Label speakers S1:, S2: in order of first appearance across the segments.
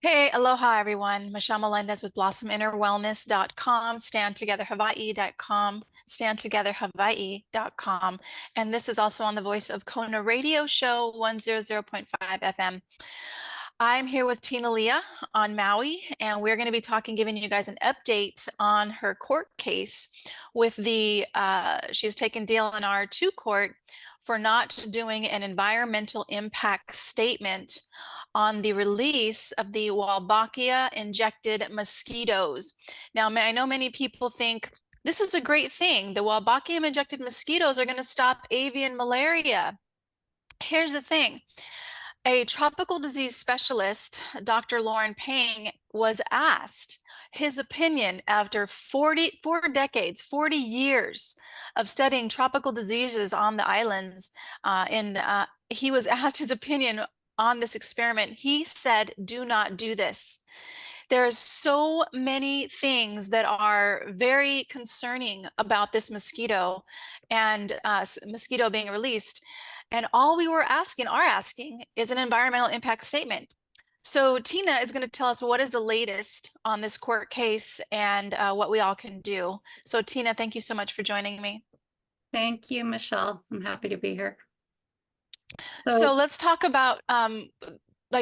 S1: Hey, aloha everyone. Michelle Melendez with blossominnerwellness.com, standtogetherhawaii.com, standtogetherhawaii.com. And this is also on the Voice of Kona radio show 100.5 FM. I'm here with Tina Leah on Maui, and we're going to be giving you guys an update on her court case with she's taken DLNR to court for not doing an environmental impact statement on the release of the Wolbachia injected mosquitoes. Now, I know many people think this is a great thing. The Wolbachia injected mosquitoes are going to stop avian malaria. Here's the thing. A tropical disease specialist, Dr. Lauren Pang, was asked his opinion after 4 decades, 40 years of studying tropical diseases on the islands. He was asked his opinion on this experiment. He said, do not do this. There's so many things that are very concerning about this mosquito and mosquito being released. And all we are asking is an environmental impact statement. So Tina is going to tell us what is the latest on this court case and what we all can do. So Tina, thank you so much for joining me.
S2: Thank you, Michelle. I'm happy to be here.
S1: So let's talk about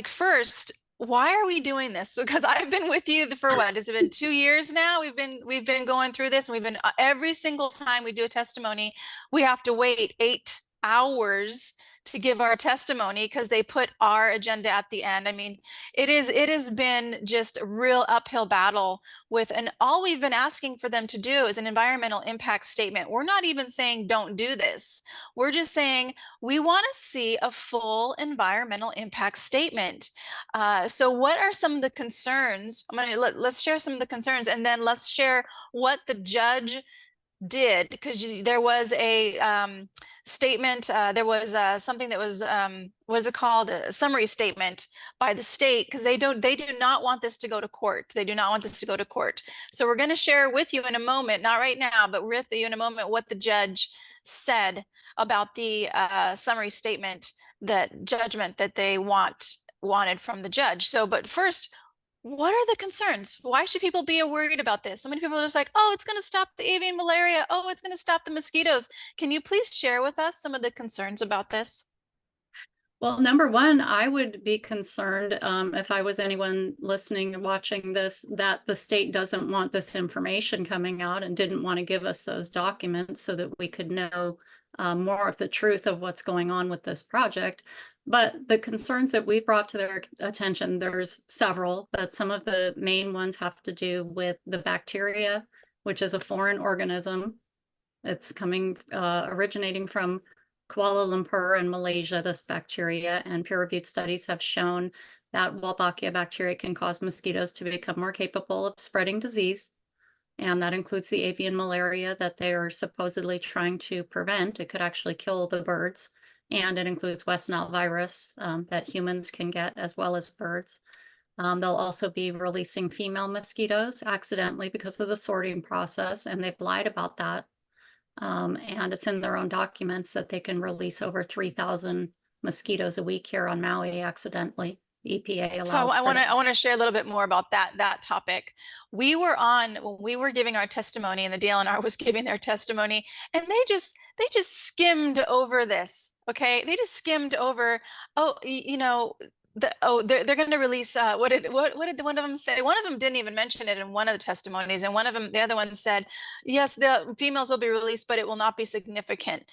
S1: first, why are we doing this? Because I've been with you for what? Has it been 2 years now? We've been going through this, and we've been every single time we do a testimony, we have to wait 8 hours to give our testimony because they put our agenda at the end. I mean, it has been just a real uphill battle and all we've been asking for them to do is an environmental impact statement. We're not even saying don't do this. We're just saying we want to see a full environmental impact statement. So what are some of the concerns? Let's share some of the concerns, and then let's share what the judge did, because there was a statement, there was something that was what is it called, a summary statement by the state, because they do not want this to go to court. They do not want this to go to court. So we're going to share with you in a moment, not right now, but with you in a moment, what the judge said about the summary statement, that judgment that they wanted from the judge. So, but first, what are the concerns? Why should people be worried about this? So many people are just like, oh, it's going to stop the avian malaria. Oh, it's going to stop the mosquitoes. Can you please share with us some of the concerns about this?
S2: Well, number one, I would be concerned if I was anyone listening and watching this, that the state doesn't want this information coming out and didn't want to give us those documents so that we could know more of the truth of what's going on with this project. But the concerns that we brought to their attention, there's several, but some of the main ones have to do with the bacteria, which is a foreign organism. It's originating from Kuala Lumpur and Malaysia, this bacteria, and peer-reviewed studies have shown that Wolbachia bacteria can cause mosquitoes to become more capable of spreading disease. And that includes the avian malaria that they are supposedly trying to prevent. It could actually kill the birds. And it includes West Nile virus that humans can get as well as birds. They'll also be releasing female mosquitoes accidentally because of the sorting process, and they've lied about that. And it's in their own documents that they can release over 3,000 mosquitoes a week here on Maui accidentally. The EPA allows.
S1: So I want to share a little bit more about that topic. When we were giving our testimony, and the DLNR was giving their testimony, and they just skimmed over this. Okay, they just skimmed over. Oh, you know. They're going to release what did one of them say? One of them didn't even mention it in one of the testimonies, and the other one said, yes, the females will be released, but it will not be significant.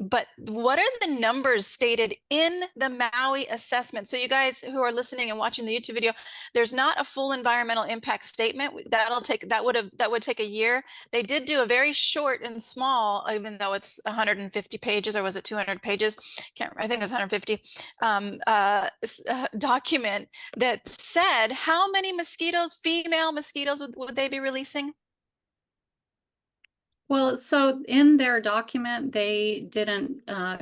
S1: But what are the numbers stated in the Maui assessment? So you guys who are listening and watching the YouTube video, there's not a full environmental impact statement. That would take a year. They did do a very short and small, even though it's 150 pages, or was it 200 pages? I think it was 150. Document that said how many female mosquitoes would they be releasing?
S2: Well, so in their document, they didn't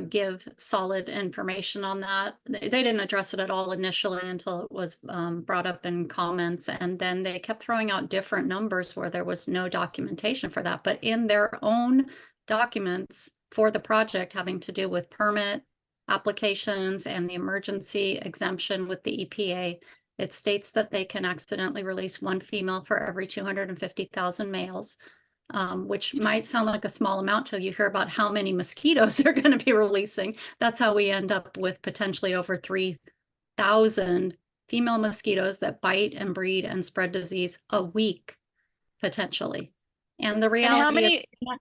S2: give solid information on that. They didn't address it at all initially until it was brought up in comments. And then they kept throwing out different numbers where there was no documentation for that. But in their own documents for the project having to do with permit applications and the emergency exemption with the EPA, It states that they can accidentally release one female for every 250,000 males, which might sound like a small amount till you hear about how many mosquitoes they're going to be releasing. That's how we end up with potentially over 3,000 female mosquitoes that bite and breed and spread disease a week, potentially. And the
S1: And how
S2: reality is,
S1: many,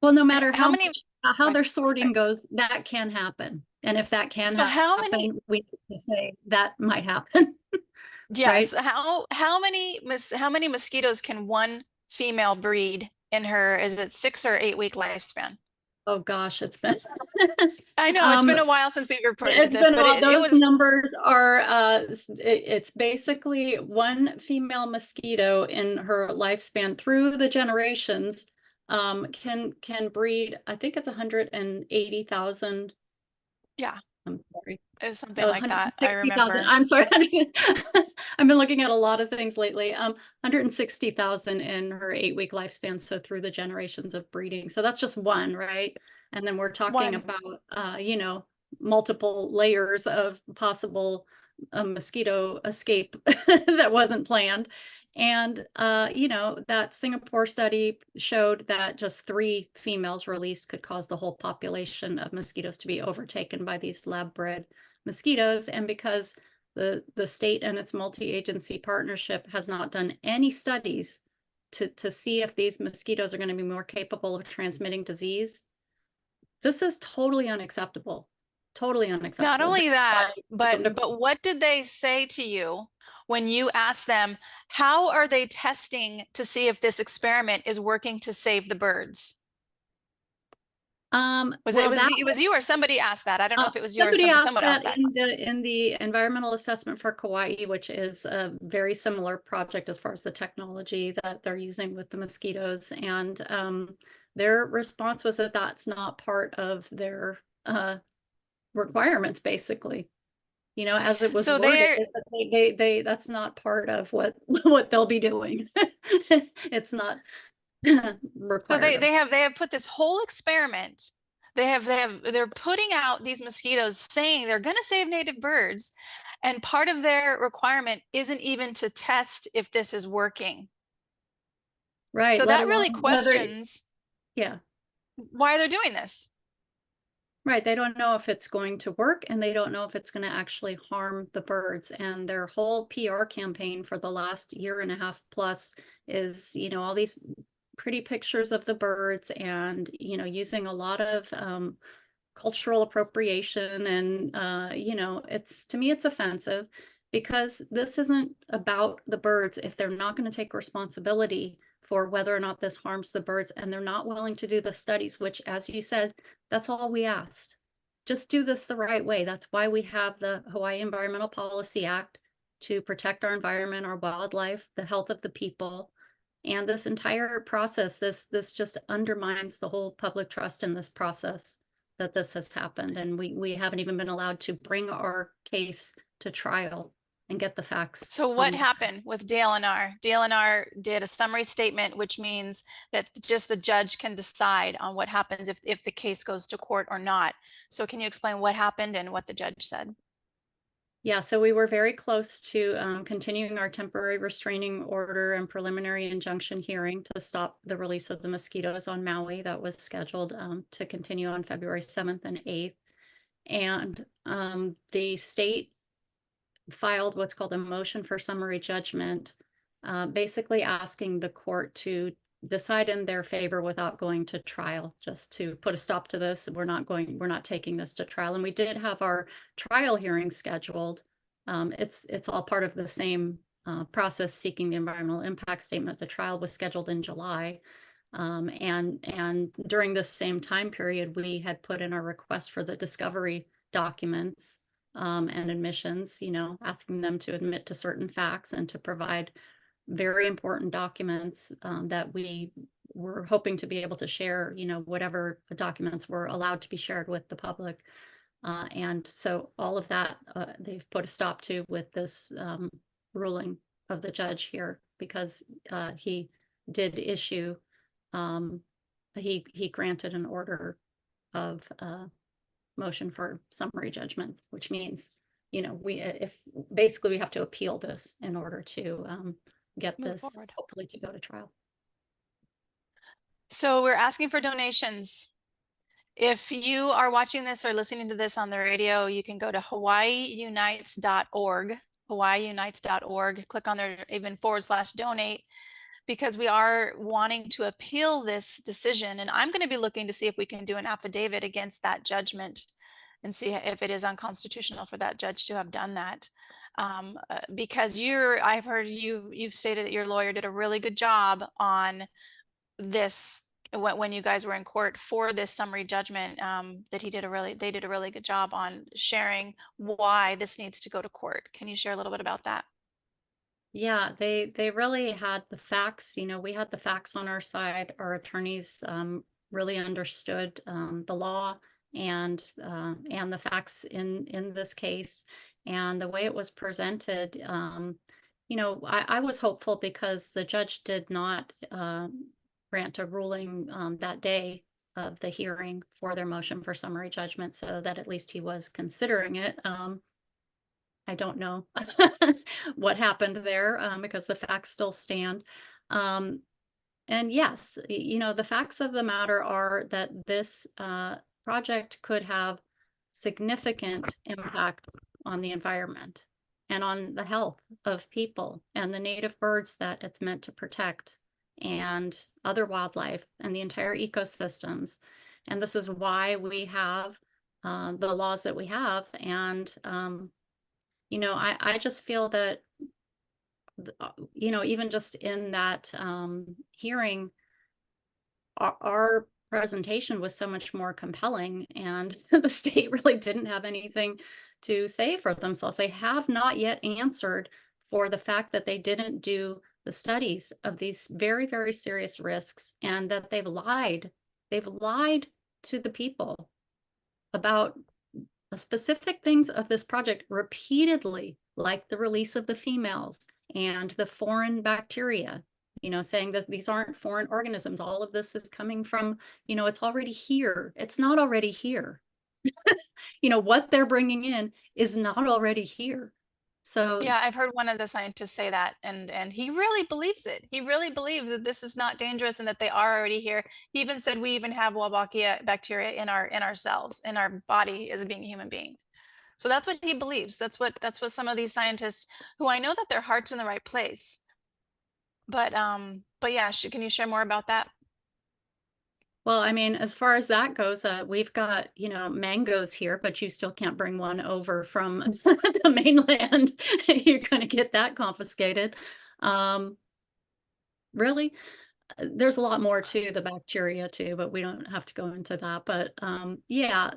S2: well, no matter
S1: how
S2: how
S1: many,
S2: much, how their sorting
S1: sorry.
S2: goes, that can happen. And if that can
S1: So how many,
S2: happen, we need to say that might happen,
S1: yes,
S2: right?
S1: how many mosquitoes can one female breed in her, is it 6 or 8 week lifespan?
S2: Oh gosh, it's been
S1: I know it's been
S2: um
S1: a while since we've reported
S2: it's
S1: this,
S2: been a
S1: but
S2: while.
S1: it
S2: Those
S1: was
S2: numbers are it's basically one female mosquito in her lifespan through the generations can breed, I think it's 180,000.
S1: yeah,
S2: I'm sorry.
S1: it was something
S2: Oh,
S1: like that. I
S2: 160,000.
S1: remember
S2: I'm sorry. I've been looking at a lot of things lately. 160,000 in her 8-week lifespan. So through the generations of breeding. So that's just one, right? And then we're talking
S1: one.
S2: about, multiple layers of possible mosquito escape that wasn't planned. And, that Singapore study showed that just 3 females released could cause the whole population of mosquitoes to be overtaken by these lab bred mosquitoes. And because the state and its multi-agency partnership has not done any studies to see if these mosquitoes are going to be more capable of transmitting disease, this is totally unacceptable. Totally
S1: Not
S2: unacceptable. This
S1: only
S2: is why
S1: that,
S2: we come to
S1: but what did they say to you when you asked them, how are they testing to see if this experiment is working to save the birds?
S2: well, that
S1: It was you or somebody asked that? I don't know if it was you or
S2: somebody asked
S1: someone asked
S2: that
S1: that
S2: in
S1: question.
S2: the environmental assessment for Kauai, which is a very similar project as far as the technology that they're using with the mosquitoes. And their response was that that's not part of their requirements, basically. As it was
S1: So
S2: worded,
S1: they're
S2: they that's not part of what what they'll be doing. It's not
S1: so
S2: required of.
S1: they have put this whole experiment. They're putting out these mosquitoes saying they're going to save native birds, and part of their requirement isn't even to test if this is working.
S2: Right,
S1: So
S2: let
S1: that
S2: alone
S1: really
S2: whether,
S1: questions
S2: yeah.
S1: why they're doing this.
S2: Right, they don't know if it's going to work and they don't know if it's going to actually harm the birds. And their whole PR campaign for the last year and a half plus is, all these pretty pictures of the birds and, using a lot of cultural appropriation. And, it's, to me, it's offensive because this isn't about the birds if they're not going to take responsibility for whether or not this harms the birds, and they're not willing to do the studies, which, as you said, that's all we asked. Just do this the right way. That's why we have the Hawaii Environmental Policy Act, to protect our environment, our wildlife, the health of the people. And this entire process, this just undermines the whole public trust in this process, that this has happened. And we haven't even been allowed to bring our case to trial and get the facts
S1: So what
S2: on.
S1: happened with DLNR? DLNR did a summary statement, which means that just the judge can decide on what happens if the case goes to court or not. So can you explain what happened and what the judge said?
S2: Yeah, so we were very close to continuing our temporary restraining order and preliminary injunction hearing to stop the release of the mosquitoes on Maui. That was scheduled to continue on February 7th and 8th. And the state filed what's called a motion for summary judgment, basically asking the court to decide in their favor without going to trial, just to put a stop to this. We're not taking this to trial. And we did have our trial hearing scheduled. It's all part of the same process, seeking the environmental impact statement. The trial was scheduled in July. And during this same time period, we had put in our request for the discovery documents and admissions, asking them to admit to certain facts and to provide very important documents that we were hoping to be able to share, whatever documents were allowed to be shared with the public. And so all of that, they've put a stop to with this ruling of the judge here, because he did issue, he granted an order of motion for summary judgment, which means if basically we have to appeal this in order to get
S1: Move
S2: this
S1: forward.
S2: hopefully to go to trial.
S1: So we're asking for donations. If you are watching this or listening to this on the radio, you can go to hawaiiunites.org, hawaiiunites.org, click on there, even /donate, because we are wanting to appeal this decision. And I'm going to be looking to see if we can do an affidavit against that judgment and see if it is unconstitutional for that judge to have done that. Because I've heard you've stated that your lawyer did a really good job on this when you guys were in court for this summary judgment, that they did a really good job on sharing why this needs to go to court. Can you share a little bit about that?
S2: Yeah, they really had the facts. We had the facts on our side. Our attorneys really understood the law and the facts in this case, and the way it was presented. I was hopeful because the judge did not grant a ruling that day of the hearing for their motion for summary judgment, so that at least he was considering it. I don't know what happened there because the facts still stand. Um, and yes, the facts of the matter are that this project could have significant impact on the environment and on the health of people and the native birds that it's meant to protect and other wildlife and the entire ecosystems. And this is why we have the laws that we have. And I just feel that, even just in that hearing, our presentation was so much more compelling, and the state really didn't have anything to say for themselves. They have not yet answered for the fact that they didn't do the studies of these very, very serious risks, and that they've lied. They've lied to the people about specific things of this project repeatedly, like the release of the females and the foreign bacteria, saying that these aren't foreign organisms. All of this is coming from, it's already here. It's not already here. What they're bringing in is not already here. So
S1: Yeah, I've heard one of the scientists say that, and he really believes it. He really believes that this is not dangerous and that they are already here. He even said we even have Wolbachia bacteria in ourselves, in our body as being a human being. So that's what he believes. That's what some of these scientists, who I know that their heart's in the right place. But yeah, can you share more about that?
S2: well, I mean, as far as that goes, we've got, mangoes here, but you still can't bring one over from the mainland. You're going to get that confiscated. Really? There's a lot more to the bacteria too, but we don't have to go into that. But yeah,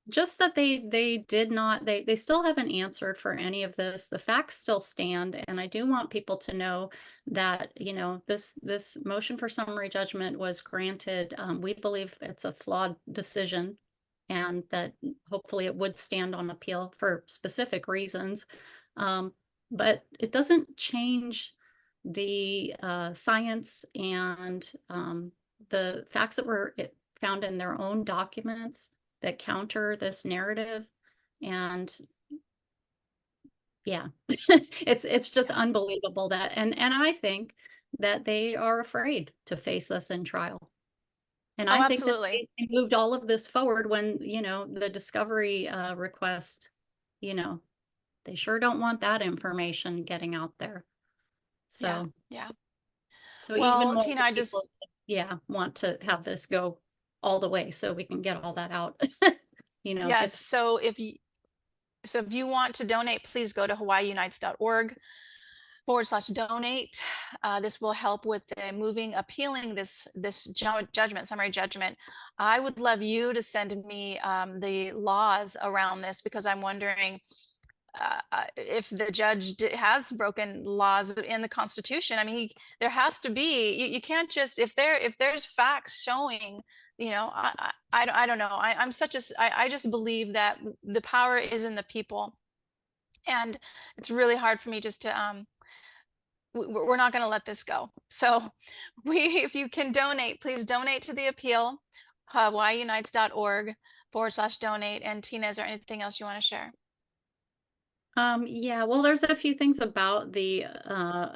S2: just that they did not, they still haven't answered for any of this. The facts still stand, and I do want people to know that this motion for summary judgment was granted. We believe it's a flawed decision, and that hopefully it would stand on appeal for specific reasons. But it doesn't change the science and the facts that were found in their own documents that counter this narrative. And yeah, it's just unbelievable that, and I think that they are afraid to face us in trial. And
S1: Oh,
S2: I think that
S1: absolutely.
S2: they moved all of this forward when, the discovery request, you know, they sure don't want that information getting out there.
S1: Yeah,
S2: So,
S1: yeah.
S2: even
S1: Well,
S2: more
S1: Tina, I
S2: people,
S1: just
S2: yeah, want to have this go all the way so we can get all that out.
S1: yes.
S2: Get
S1: So if you want to donate, please go to hawaiiunites.org /donate. This will help with appealing this judgment, summary judgment. I would love you to send me the laws around this, because I'm wondering if the judge has broken laws in the Constitution. I mean, there has to be. You can't just, if there's facts showing. I don't know. I just believe that the power is in the people, and it's really hard for me just to we're not going to let this go. So if you can donate, please donate to the appeal, hawaiiunites.org /donate. And Tina, is there anything else you want to share?
S2: Yeah, well, there's a few things about the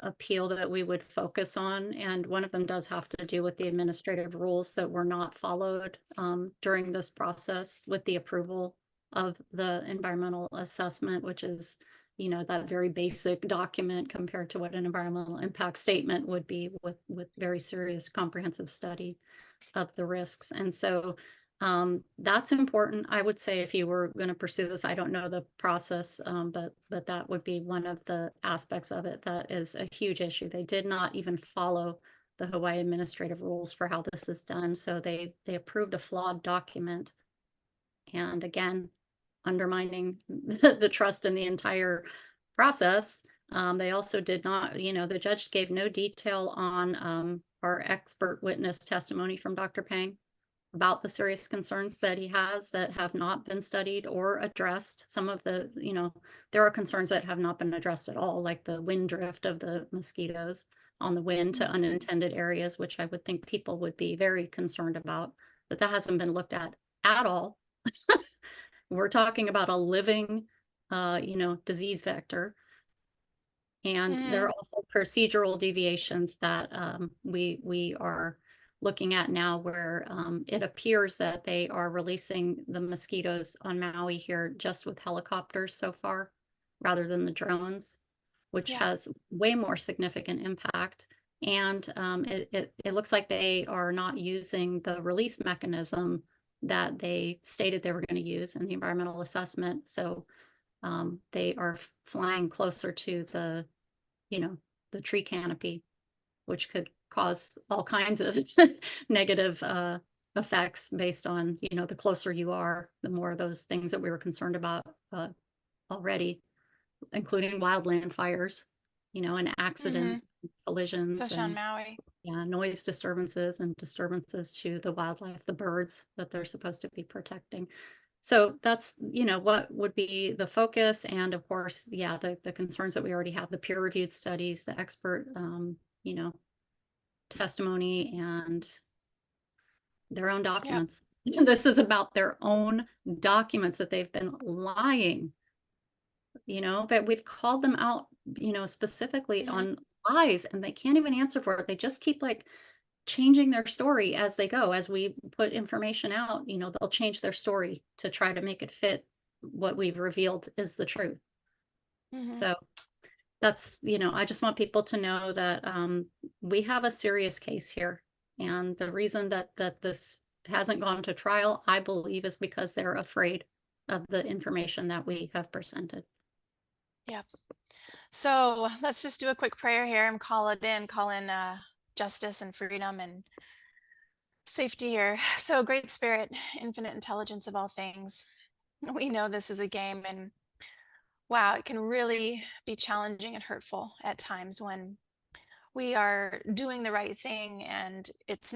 S2: appeal that we would focus on, and one of them does have to do with the administrative rules that were not followed during this process with the approval of the environmental assessment, which is, that very basic document compared to what an environmental impact statement would be with very serious comprehensive study of the risks. And so that's important. I would say if you were going to pursue this, I don't know the process, but that would be one of the aspects of it that is a huge issue. They did not even follow the Hawaii administrative rules for how this is done. So they approved a flawed document. And again, undermining the trust in the entire process. They also did not, the judge gave no detail on our expert witness testimony from Dr. Pang about the serious concerns that he has that have not been studied or addressed. Some of the, there are concerns that have not been addressed at all, like the wind drift of the mosquitoes on the wind to unintended areas, which I would think people would be very concerned about, but that hasn't been looked at all. We're talking about a living, disease vector. And there are also procedural deviations that we are looking at now where it appears that they are releasing the mosquitoes on Maui here just with helicopters so far, rather than the drones, which has way more significant impact. And it looks like they are not using the release mechanism that they stated they were going to use in the environmental assessment. So they are flying closer to the tree canopy, which could cause all kinds of negative effects based on, the closer you are, the more of those things that we were concerned about already, including wildland fires, and accidents, collisions,
S1: Especially on
S2: and
S1: Maui.
S2: noise disturbances and disturbances to the wildlife, the birds that they're supposed to be protecting. So that's, what would be the focus. And of course, the concerns that we already have, the peer-reviewed studies, the expert, testimony, and their own documents. This is about their own documents that they've been lying, but we've called them out, specifically on lies, and they can't even answer for it. They just keep like changing their story as they go. As we put information out, they'll change their story to try to make it fit what we've revealed is the truth. So that's, I just want people to know that we have a serious case here. And the reason that this hasn't gone to trial, I believe, is because they're afraid of the information that we have presented.
S1: Yep. So let's just do a quick prayer here and call in justice and freedom and safety here. So great spirit, infinite intelligence of all things. We know this is a game, and wow, it can really be challenging and hurtful at times when we are doing the right thing and it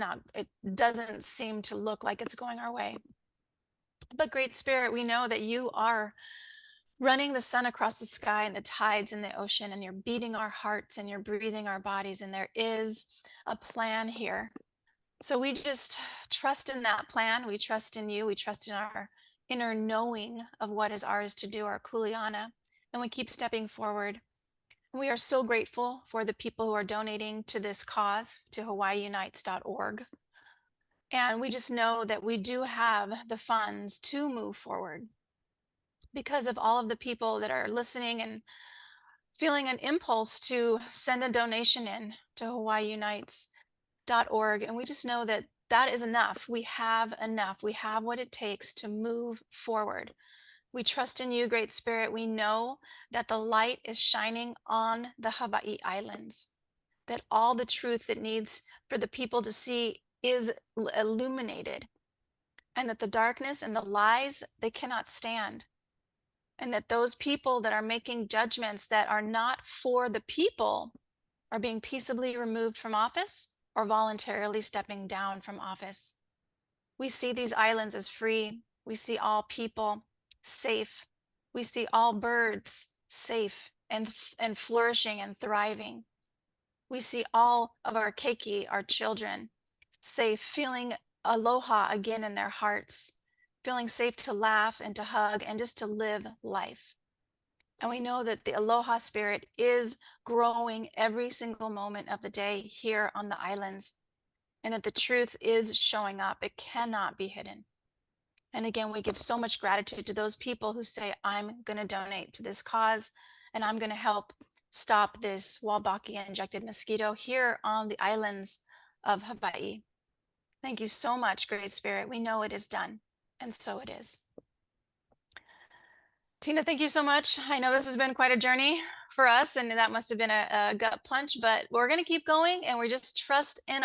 S1: doesn't seem to look like it's going our way. But great spirit, we know that you are running the sun across the sky and the tides in the ocean, and you're beating our hearts and you're breathing our bodies, and there is a plan here. So we just trust in that plan. We trust in you. We trust in our inner knowing of what is ours to do, our kuleana, and we keep stepping forward. We are so grateful for the people who are donating to this cause, to hawaiiunites.org. And we just know that we do have the funds to move forward because of all of the people that are listening and feeling an impulse to send a donation in to hawaiiunites.org. And we just know that that is enough. We have enough. We have what it takes to move forward. We trust in you, Great Spirit. We know that the light is shining on the Hawaii Islands, that all the truth that needs for the people to see is illuminated, and that the darkness and the lies, they cannot stand. And that those people that are making judgments that are not for the people are being peaceably removed from office or voluntarily stepping down from office. We see these islands as free. We see all people safe. We see all birds safe and flourishing and thriving. We see all of our keiki, our children, safe, feeling aloha again in their hearts, feeling safe to laugh and to hug and just to live life. And we know that the aloha spirit is growing every single moment of the day here on the islands, and that the truth is showing up. It cannot be hidden. And again, we give so much gratitude to those people who say, I'm going to donate to this cause, and I'm going to help stop this Wolbachia injected mosquito here on the islands of Hawaii. Thank you so much, Great Spirit. We know it is done, and so it is. Tina, thank you so much. I know this has been quite a journey for us, and that must have been a gut punch, but we're going to keep going, and we just trust in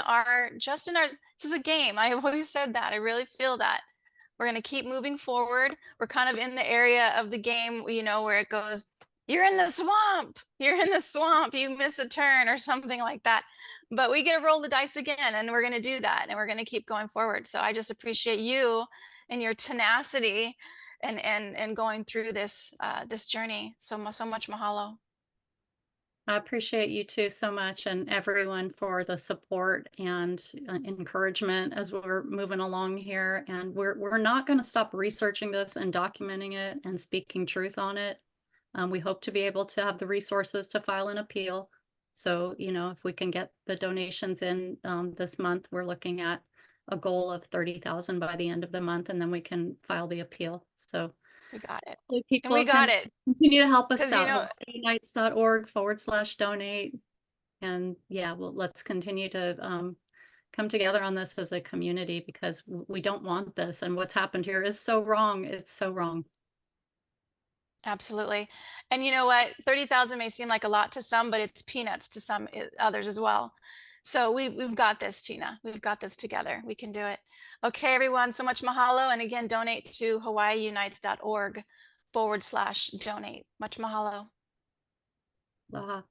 S1: this is a game. I've always said that. I really feel that. We're going to keep moving forward. We're kind of in the area of the game, where it goes, you're in the swamp, you miss a turn or something like that. But we get to roll the dice again, and we're going to do that, and we're going to keep going forward. So I just appreciate you and your tenacity and going through this journey. So much mahalo.
S2: I appreciate you too so much, and everyone for the support and encouragement as we're moving along here. And we're not going to stop researching this and documenting it and speaking truth on it. We hope to be able to have the resources to file an appeal. So, if we can get the donations in this month, we're looking at a goal of 30,000 by the end of the month, and then we can file the appeal. So
S1: We got it. And
S2: people
S1: we got
S2: can
S1: it.
S2: continue to help us
S1: Because,
S2: out. HawaiiUnites.org/donate. And yeah, well, let's continue to come together on this as a community, because we don't want this. And what's happened here is so wrong. It's so wrong.
S1: absolutely. And you know what? 30,000 may seem like a lot to some, but it's peanuts to some others as well. So we've got this, Tina. We've got this together. We can do it. Okay, everyone. So much mahalo. And again, donate to hawaiiunites.org/donate. Much mahalo.
S2: Aloha.